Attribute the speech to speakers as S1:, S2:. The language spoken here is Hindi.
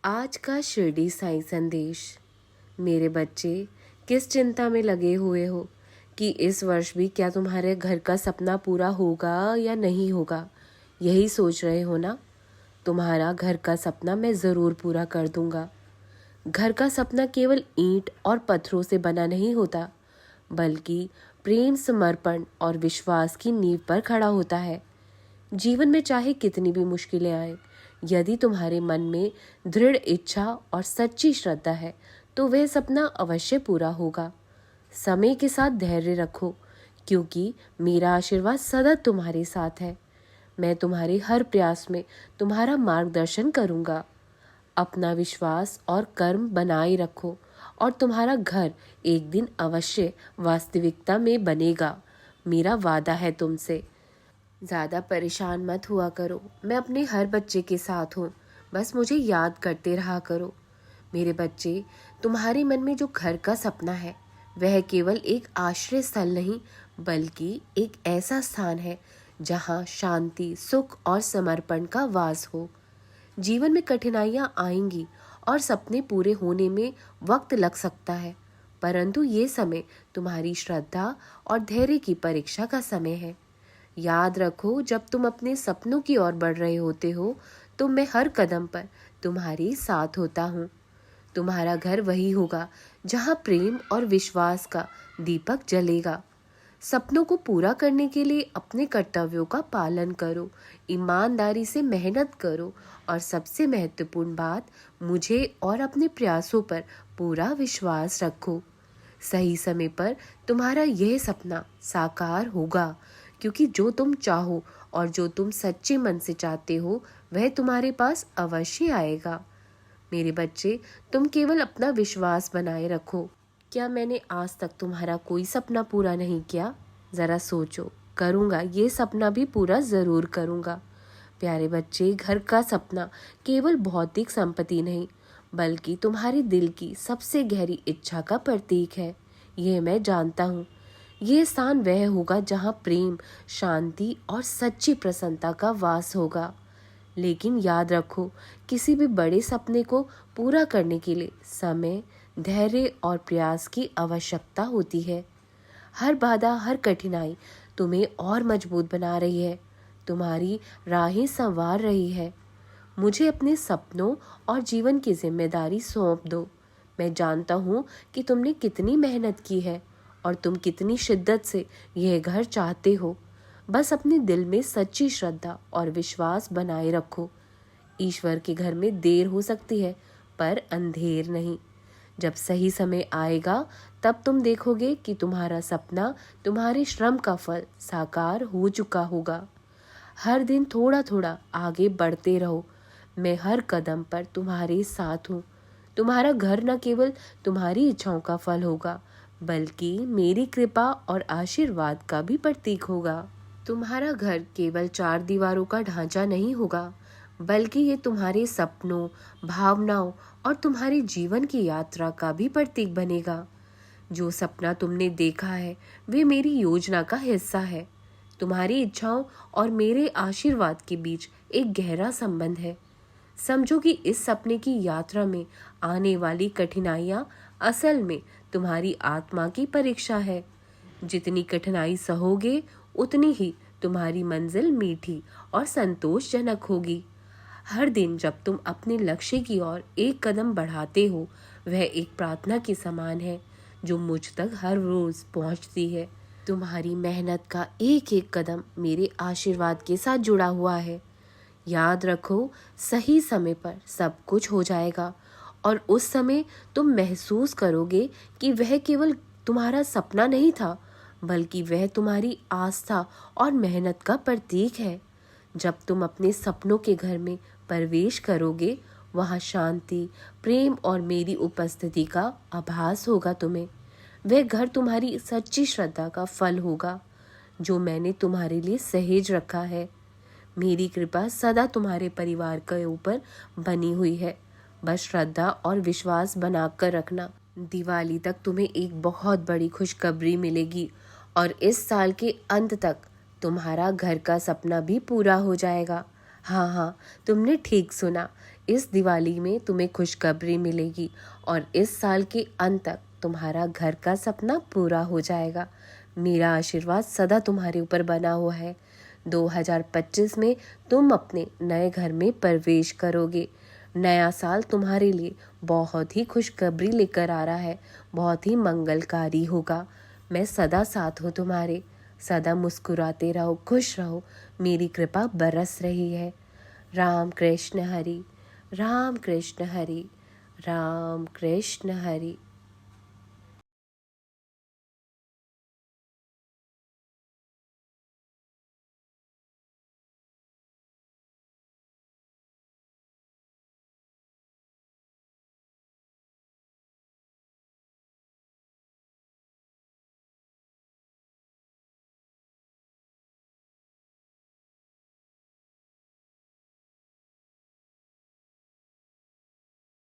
S1: आज का शिरडी साई संदेश। मेरे बच्चे, किस चिंता में लगे हुए हो कि इस वर्ष भी क्या तुम्हारे घर का सपना पूरा होगा या नहीं होगा? यही सोच रहे हो ना? तुम्हारा घर का सपना मैं ज़रूर पूरा कर दूंगा। घर का सपना केवल ईंट और पत्थरों से बना नहीं होता, बल्कि प्रेम, समर्पण और विश्वास की नींव पर खड़ा होता है। जीवन में चाहे कितनी भी मुश्किलें आए, यदि तुम्हारे मन में दृढ़ इच्छा और सच्ची श्रद्धा है तो वह सपना अवश्य पूरा होगा। समय के साथ धैर्य रखो, क्योंकि मेरा आशीर्वाद सदा तुम्हारे साथ है। मैं तुम्हारे हर प्रयास में तुम्हारा मार्गदर्शन करूंगा। अपना विश्वास और कर्म बनाए रखो और तुम्हारा घर एक दिन अवश्य वास्तविकता में बनेगा। मेरा वादा है तुमसे। ज़्यादा परेशान मत हुआ करो, मैं अपने हर बच्चे के साथ हूँ। बस मुझे याद करते रहा करो। मेरे बच्चे, तुम्हारे मन में जो घर का सपना है वह केवल एक आश्रय स्थल नहीं, बल्कि एक ऐसा स्थान है जहाँ शांति, सुख और समर्पण का वास हो। जीवन में कठिनाइयाँ आएंगी और सपने पूरे होने में वक्त लग सकता है, परंतु ये समय तुम्हारी श्रद्धा और धैर्य की परीक्षा का समय है। याद रखो, जब तुम अपने सपनों की ओर बढ़ रहे होते हो तो मैं हर कदम पर तुम्हारे साथ होता हूँ। तुम्हारा घर वही होगा जहाँ प्रेम और विश्वास का दीपक जलेगा। सपनों को पूरा करने के लिए अपने कर्तव्यों का पालन करो, ईमानदारी से मेहनत करो और सबसे महत्वपूर्ण बात, मुझे और अपने प्रयासों पर पूरा विश्वास रखो। सही समय पर तुम्हारा यह सपना साकार होगा, क्योंकि जो तुम चाहो और जो तुम सच्चे मन से चाहते हो वह तुम्हारे पास अवश्य आएगा। मेरे बच्चे, तुम केवल अपना विश्वास बनाए रखो। क्या मैंने आज तक तुम्हारा कोई सपना पूरा नहीं किया? ज़रा सोचो। करूँगा, ये सपना भी पूरा ज़रूर करूँगा। प्यारे बच्चे, घर का सपना केवल भौतिक संपत्ति नहीं, बल्कि तुम्हारे दिल की सबसे गहरी इच्छा का प्रतीक है। ये मैं जानता हूँ। ये स्थान वह होगा जहाँ प्रेम, शांति और सच्ची प्रसन्नता का वास होगा। लेकिन याद रखो, किसी भी बड़े सपने को पूरा करने के लिए समय, धैर्य और प्रयास की आवश्यकता होती है। हर बाधा, हर कठिनाई तुम्हें और मजबूत बना रही है, तुम्हारी राहें संवार रही है। मुझे अपने सपनों और जीवन की जिम्मेदारी सौंप दो। मैं जानता हूँ कि तुमने कितनी मेहनत की है और तुम कितनी शिद्दत से यह घर चाहते हो। बस अपने दिल में सच्ची श्रद्धा और विश्वास बनाए रखो। ईश्वर के घर में देर हो सकती है, पर अंधेर नहीं। जब सही समय आएगा तब तुम देखोगे कि तुम्हारा सपना, तुम्हारे श्रम का फल साकार हो चुका होगा। हर दिन थोड़ा थोड़ा आगे बढ़ते रहो। मैं हर कदम पर तुम्हारे साथ हूँ। तुम्हारा घर न केवल तुम्हारी इच्छाओं का फल होगा, बल्कि मेरी कृपा और आशीर्वाद का भी प्रतीक होगा। तुम्हारा घर केवल चार दीवारों का ढांचा नहीं होगा, बल्कि ये तुम्हारे सपनों, भावनाओं और तुम्हारे जीवन की यात्रा का भी प्रतीक बनेगा। जो सपना तुमने देखा है वे मेरी योजना का हिस्सा है। तुम्हारी इच्छाओं और मेरे आशीर्वाद के बीच एक गहरा संबंध है। समझो कि इस सपने की यात्रा में आने वाली कठिनाइयाँ असल में तुम्हारी आत्मा की परीक्षा है। जितनी कठिनाई सहोगे, उतनी ही तुम्हारी मंजिल मीठी और संतोषजनक होगी। हर दिन जब तुम अपने लक्ष्य की ओर एक कदम बढ़ाते हो, वह एक प्रार्थना के समान है जो मुझ तक हर रोज पहुंचती है। तुम्हारी मेहनत का एक एक कदम मेरे आशीर्वाद के साथ जुड़ा हुआ है। याद रखो, सही समय पर सब कुछ हो जाएगा और उस समय तुम महसूस करोगे कि वह केवल तुम्हारा सपना नहीं था, बल्कि वह तुम्हारी आस्था और मेहनत का प्रतीक है। जब तुम अपने सपनों के घर में प्रवेश करोगे, वहाँ शांति, प्रेम और मेरी उपस्थिति का आभास होगा तुम्हें। वह घर तुम्हारी सच्ची श्रद्धा का फल होगा, जो मैंने तुम्हारे लिए सहेज रखा है। मेरी कृपा सदा तुम्हारे परिवार के ऊपर बनी हुई है। बस श्रद्धा और विश्वास बनाकर रखना। दिवाली तक तुम्हें एक बहुत बड़ी खुशखबरी मिलेगी और इस साल के अंत तक तुम्हारा घर का सपना भी पूरा हो जाएगा। हाँ हाँ, तुमने ठीक सुना। इस दिवाली में तुम्हें खुशखबरी मिलेगी और इस साल के अंत तक तुम्हारा घर का सपना पूरा हो जाएगा। मेरा आशीर्वाद सदा तुम्हारे ऊपर बना हुआ है। 2025 में तुम अपने नए घर में प्रवेश करोगे। नया साल तुम्हारे लिए बहुत ही खुशखबरी लेकर आ रहा है, बहुत ही मंगलकारी होगा। मैं सदा साथ हूँ तुम्हारे। सदा मुस्कुराते रहो, खुश रहो, मेरी कृपा बरस रही है। राम कृष्ण हरि, राम कृष्ण हरि, राम कृष्ण हरि।